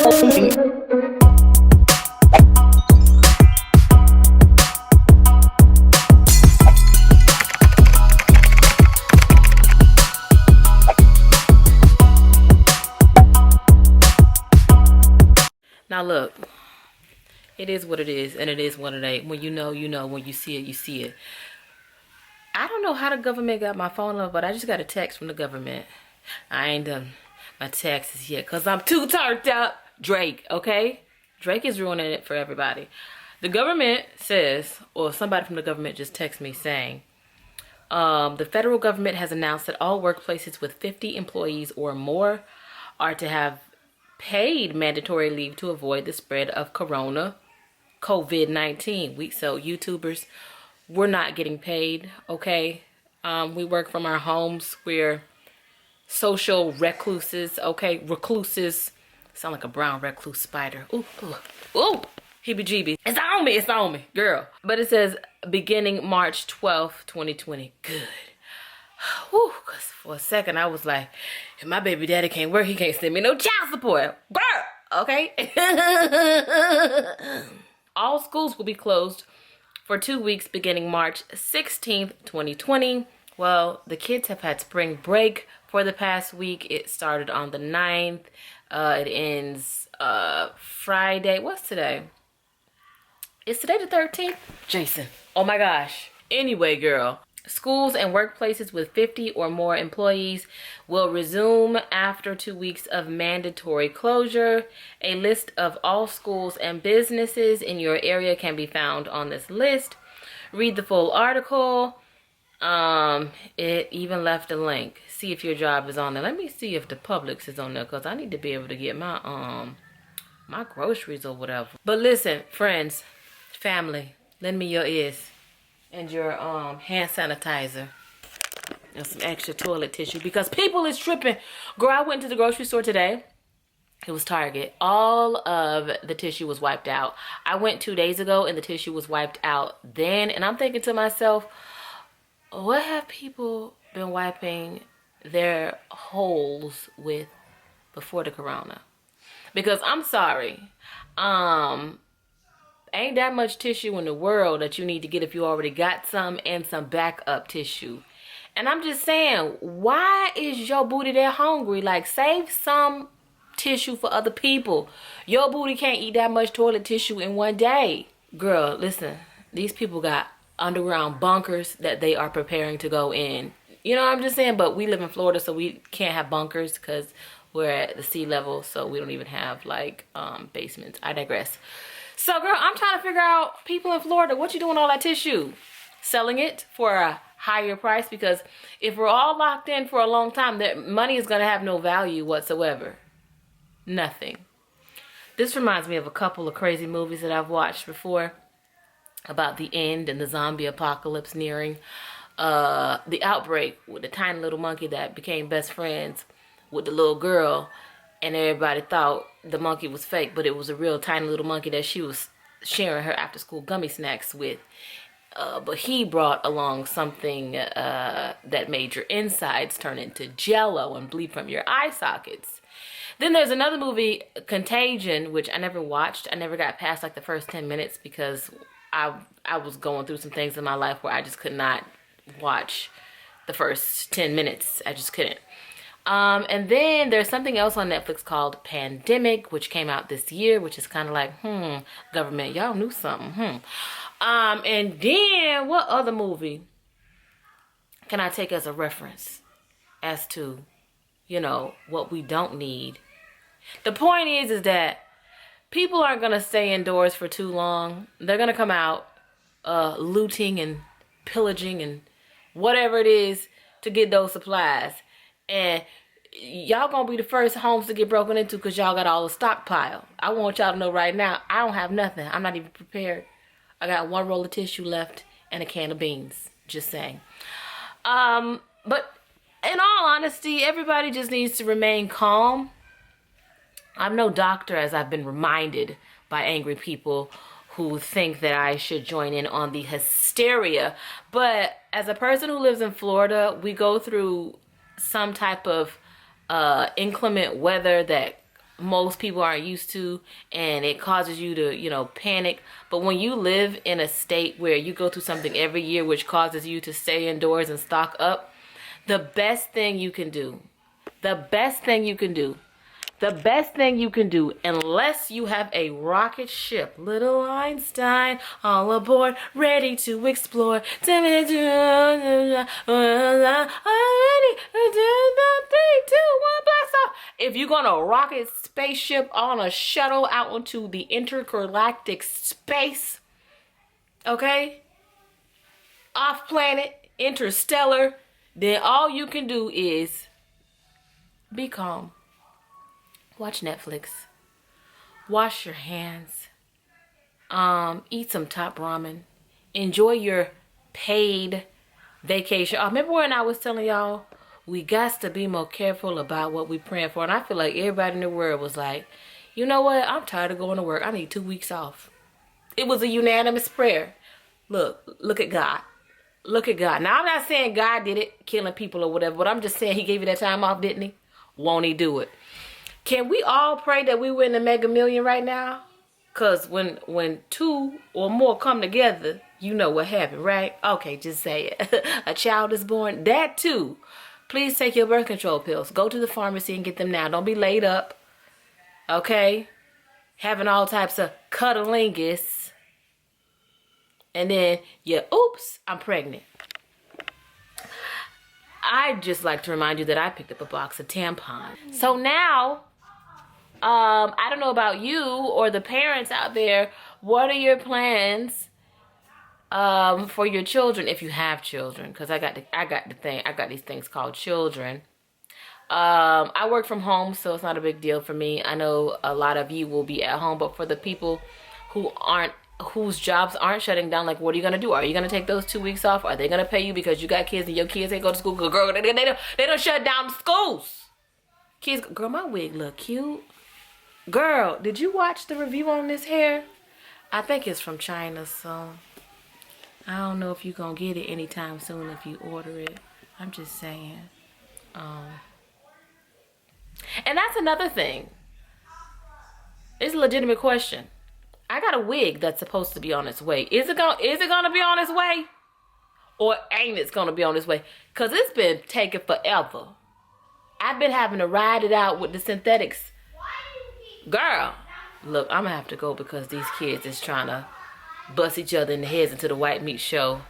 Now look, it is what it is, and it is what it ain't. When you know, you know. When you see it, you see it. I don't know how the government got my phone number, but I just got a text from the government. I ain't done my taxes yet because I'm too turned up. Drake, okay? Drake is ruining it for everybody. The government says, or somebody from the government just texted me saying, the federal government has announced that all workplaces with 50 employees or more are to have paid mandatory leave to avoid the spread of COVID-19. So YouTubers, we're not getting paid, okay? We work from our homes. We're social recluses, okay? Recluses. Sound like a brown recluse spider. Ooh, ooh, ooh. Heebie-jeebies. It's on me, girl. But it says beginning March 12th, 2020. Good. Whew, cause for a second I was like, if my baby daddy can't work, he can't send me no child support. Girl, okay? All schools will be closed for 2 weeks beginning March 16th, 2020. Well, the kids have had spring break for the past week. It started on the 9th. It ends Friday. What's today? Is today the 13th? Jason. Oh my gosh. Anyway, girl. Schools and workplaces with 50 or more employees will resume after 2 weeks of mandatory closure. A list of all schools and businesses in your area can be found on this list. Read the full article. It even left a link. See if your job is on there. Let me see if the Publix is on there, because I need to be able to get my my groceries or whatever. But listen, friends, family, lend me your ears and your hand sanitizer and some extra toilet tissue, because people is tripping. Girl, I went to the grocery store today. It was Target. All of the tissue was wiped out. I went 2 days ago and the tissue was wiped out then, and I'm thinking to myself, what have people been wiping their holes with before the corona? Because I'm sorry, ain't that much tissue in the world that you need to get if you already got some, and some backup tissue. And I'm just saying, why is your booty that hungry? Like, save some tissue for other people. Your booty can't eat that much toilet tissue in one day. Girl, listen, these people got underground bunkers that they are preparing to go in. You know what I'm just saying? But we live in Florida, so we can't have bunkers because we're at the sea level, so we don't even have like basements. I digress. So girl, I'm trying to figure out, people in Florida, what you doing all that tissue? Selling it for a higher price? Because if we're all locked in for a long time, that money is going to have no value whatsoever. Nothing. This reminds me of a couple of crazy movies that I've watched before about the end and the zombie apocalypse nearing. The Outbreak, with the tiny little monkey that became best friends with the little girl, and everybody thought the monkey was fake, but it was a real tiny little monkey that she was sharing her after school gummy snacks with. But he brought along something that made your insides turn into jello and bleed from your eye sockets. Then there's another movie, Contagion, which I never watched. I never got past like the first 10 minutes because I was going through some things in my life where I just could not watch the first 10 minutes. I just couldn't. And then there's something else on Netflix called Pandemic, which came out this year, which is kind of like, government, y'all knew something, And then what other movie can I take as a reference as to, you know, what we don't need? The point is that people aren't going to stay indoors for too long. They're going to come out looting and pillaging and whatever it is to get those supplies. And y'all gonna be the first homes to get broken into because y'all got all the stockpile. I want y'all to know right now, I don't have nothing. I'm not even prepared. I got one roll of tissue left and a can of beans. Just saying. But in all honesty, everybody just needs to remain calm. I'm no doctor, as I've been reminded by angry people who think that I should join in on the hysteria. But as a person who lives in Florida, we go through some type of inclement weather that most people aren't used to, and it causes you to, you know, panic. But when you live in a state where you go through something every year which causes you to stay indoors and stock up, the best thing you can do, the best thing you can do, the best thing you can do, unless you have a rocket ship, little Einstein, all aboard, ready to explore. Ready to do the 3, 2, 1, blast off. If you're gonna rocket spaceship on a shuttle out into the intergalactic space, okay, off planet, interstellar, then all you can do is be calm. Watch Netflix. Wash your hands. Eat some top ramen. Enjoy your paid vacation. I remember when I was telling y'all, we got to be more careful about what we praying for. And I feel like everybody in the world was like, you know what? I'm tired of going to work. I need 2 weeks off. It was a unanimous prayer. Look at God. Look at God. Now, I'm not saying God did it, killing people or whatever, but I'm just saying he gave you that time off, didn't he? Won't he do it? Can we all pray that we win the Mega Million right now? Because when 2 or more come together, you know what happened, right? Okay, just say it. A child is born. That too. Please take your birth control pills. Go to the pharmacy and get them now. Don't be laid up. Okay? Having all types of cuddlingus. And then, oops, I'm pregnant. I'd just like to remind you that I picked up a box of tampons. So now, I don't know about you or the parents out there, what are your plans for your children if you have children? Because I got these things called children. I work from home, so it's not a big deal for me. I know a lot of you will be at home, but for the people whose jobs aren't shutting down, like, what are you gonna do? Are you gonna take those 2 weeks off? Are they gonna pay you because you got kids and your kids ain't go to school? Girl, they don't shut down the schools. Kids, girl, my wig look cute. Girl, did you watch the review on this hair? I think it's from China, so I don't know if you're gonna get it anytime soon if you order it. I'm just saying. And that's another thing. It's a legitimate question. I got a wig that's supposed to be on its way. Is it gonna be on its way? Or ain't it gonna be on its way? Cause it's been taking forever. I've been having to ride it out with the synthetics. Girl, look, I'm gonna have to go because these kids is trying to bust each other in the heads into the white meat show.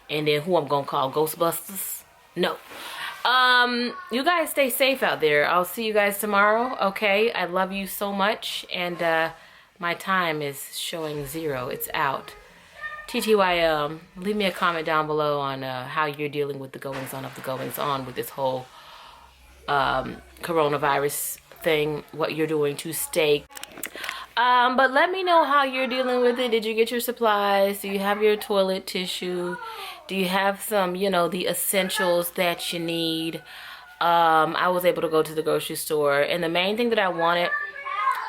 And then who I'm gonna call Ghostbusters? No. You guys stay safe out there. I'll see you guys tomorrow. Okay, I love you so much. And my time is showing 0. It's out. TTYL, leave me a comment down below on how you're dealing with the goings on with this whole coronavirus thing, what you're doing to stay. But let me know how you're dealing with it. Did you get your supplies? Do you have your toilet tissue? Do you have some, you know, the essentials that you need? I was able to go to the grocery store, and the main thing that I wanted,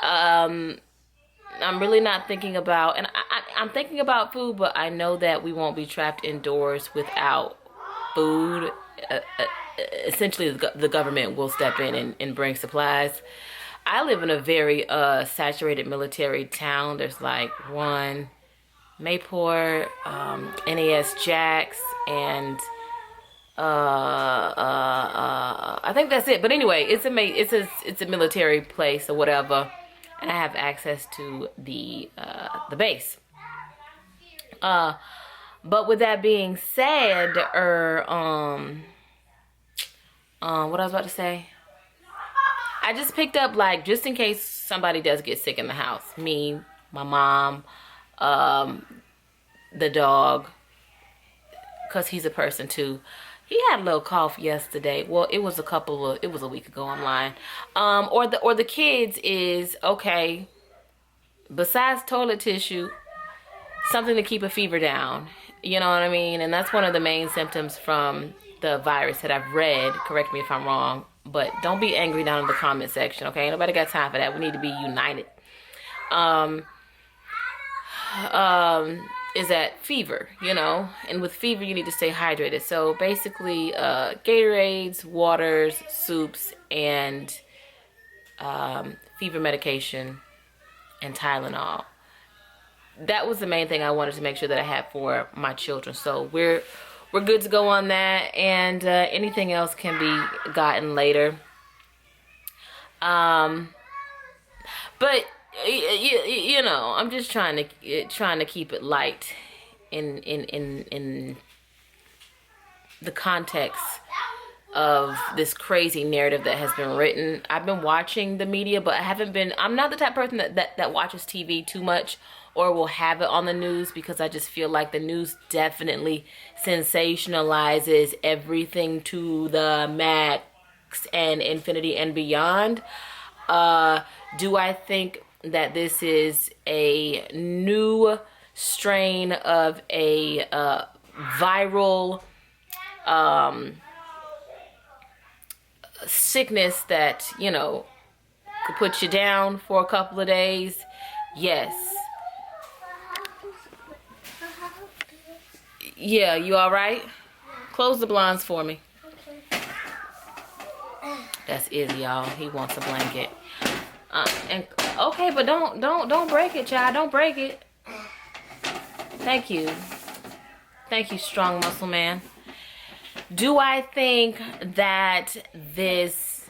I'm really not thinking about, and I'm thinking about food, but I know that we won't be trapped indoors without food. Essentially, the government will step in and bring supplies. I live in a very saturated military town. There's like one Mayport, NAS Jax, and I think that's it. But anyway, it's a military place or whatever, and I have access to the base. But with that being said, what I was about to say, I just picked up, like, just in case somebody does get sick in the house. Me, my mom, the dog, because he's a person too. He had a little cough yesterday. Well, it was a week ago. I'm lying. Or the kids is, okay, besides toilet tissue, something to keep a fever down. You know what I mean? And that's one of the main symptoms from the virus that I've read. Correct me if I'm wrong. But don't be angry down in the comment section, okay? Nobody got time for that. We need to be united. Is that fever, you know? And with fever, you need to stay hydrated. So basically, Gatorades, waters, soups, and fever medication, and Tylenol. That was the main thing I wanted to make sure that I had for my children. So we're good to go on that, and anything else can be gotten later. But you know, I'm just trying to keep it light in the context of this crazy narrative that has been written. I've been watching the media, but I'm not the type of person that watches TV too much or will have it on the news, because I just feel like the news definitely sensationalizes everything to the max and infinity and beyond. Do I think that this is a new strain of a viral sickness that, you know, could put you down for a couple of days? Yes. Yeah, you all right? Close the blinds for me. That's Izzy, y'all. He wants a blanket. And okay, but don't break it, child. Don't break it. Thank you. Thank you, strong muscle man. Do I think that this,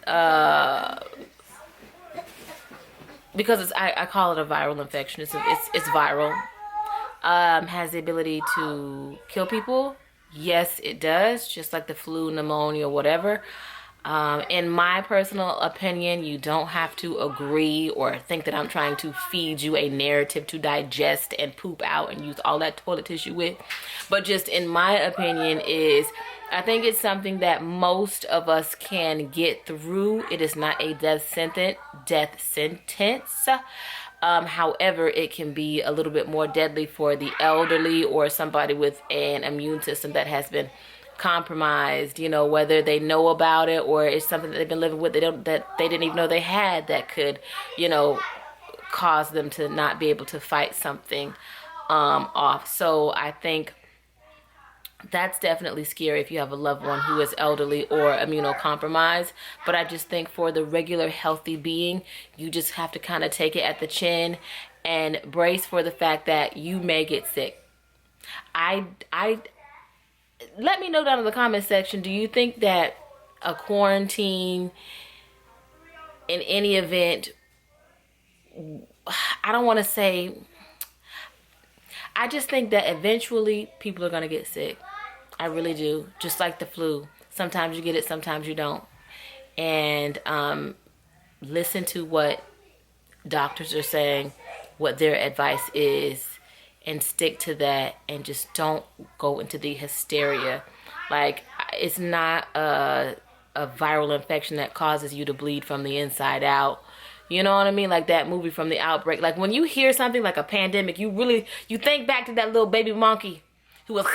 because I call it a viral infection, it's viral, has the ability to kill people? Yes, it does, just like the flu, pneumonia, whatever. In my personal opinion, you don't have to agree or think that I'm trying to feed you a narrative to digest and poop out and use all that toilet tissue with. But just in my opinion is, I think it's something that most of us can get through. It is not a death sentence. However, it can be a little bit more deadly for the elderly or somebody with an immune system that has been compromised, you know, whether they know about it or it's something that they've been living with that they didn't even know they had, that could, you know, cause them to not be able to fight something off. So I think that's definitely scary if you have a loved one who is elderly or immunocompromised. But I just think for the regular healthy being, you just have to kind of take it at the chin and brace for the fact that you may get sick. Let me know down in the comment section, do you think that a quarantine in any event, I don't want to say, I just think that eventually people are going to get sick. I really do. Just like the flu. Sometimes you get it, sometimes you don't. And listen to what doctors are saying, what their advice is, and stick to that, and just don't go into the hysteria. Like, it's not a viral infection that causes you to bleed from the inside out. You know what I mean? Like that movie From the Outbreak. Like when you hear something like a pandemic, you think back to that little baby monkey who was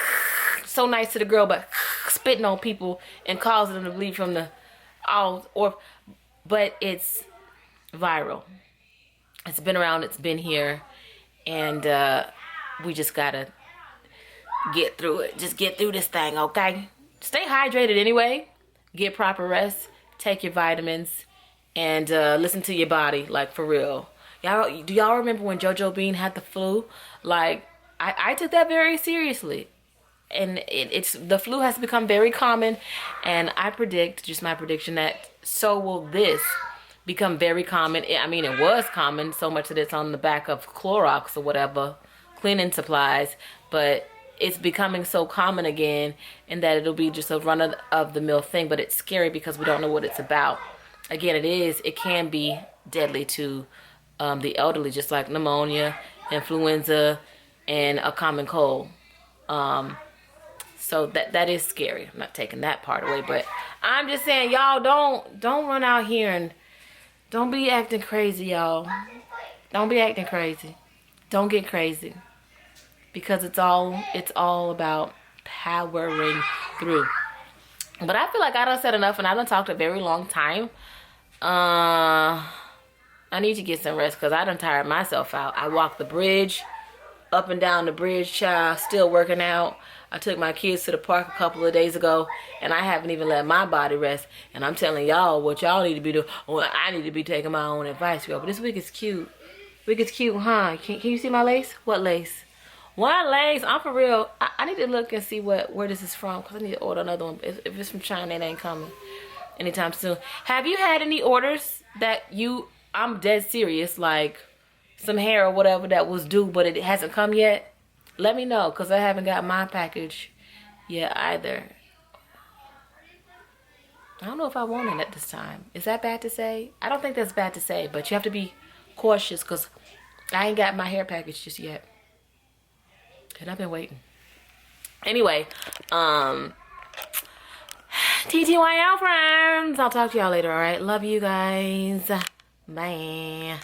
so nice to the girl, but spitting on people and causing them to bleed from the but it's viral. It's been around, it's been here, and we just gotta get through it. Just get through this thing, okay? Stay hydrated anyway. Get proper rest. Take your vitamins. And listen to your body, like, for real. Do y'all remember when JoJo Bean had the flu? Like, I took that very seriously. And the flu has become very common. And I predict, just my prediction, that so will this become very common. I mean, it was common, so much that it's on the back of Clorox or whatever, cleaning supplies. But it's becoming so common again, and that it'll be just a run-of-the-mill thing. But it's scary because we don't know what it's about. Again, it can be deadly to the elderly, just like pneumonia, influenza, and a common cold. So that is scary. I'm not taking that part away, but I'm just saying, y'all, don't run out here and don't be acting crazy, y'all. Don't be acting crazy. Don't get crazy, because it's all about powering through. But I feel like I done said enough, and I done talked a very long time. I need to get some rest because I done tired myself out. I walked the bridge up and down the bridge, child, still working out. I took my kids to the park a couple of days ago, and I haven't even let my body rest. And I'm telling y'all what y'all need to be doing. Well, I need to be taking my own advice, girl. But this wig is cute. Wig is cute, huh? Can you see my lace? What lace? What lace? I'm for real. I need to look and see where this is from, because I need to order another one. If it's from China, it ain't coming anytime soon. Have you had any orders that I'm dead serious, like some hair or whatever that was due but it hasn't come yet? Let me know, because I haven't got my package yet either. I don't know if I want it at this time. Is that bad to say? I don't think that's bad to say, but you have to be cautious, because I ain't got my hair package just yet. And I've been waiting. Anyway, TTYL friends. I'll talk to y'all later, alright? Love you guys. Bye.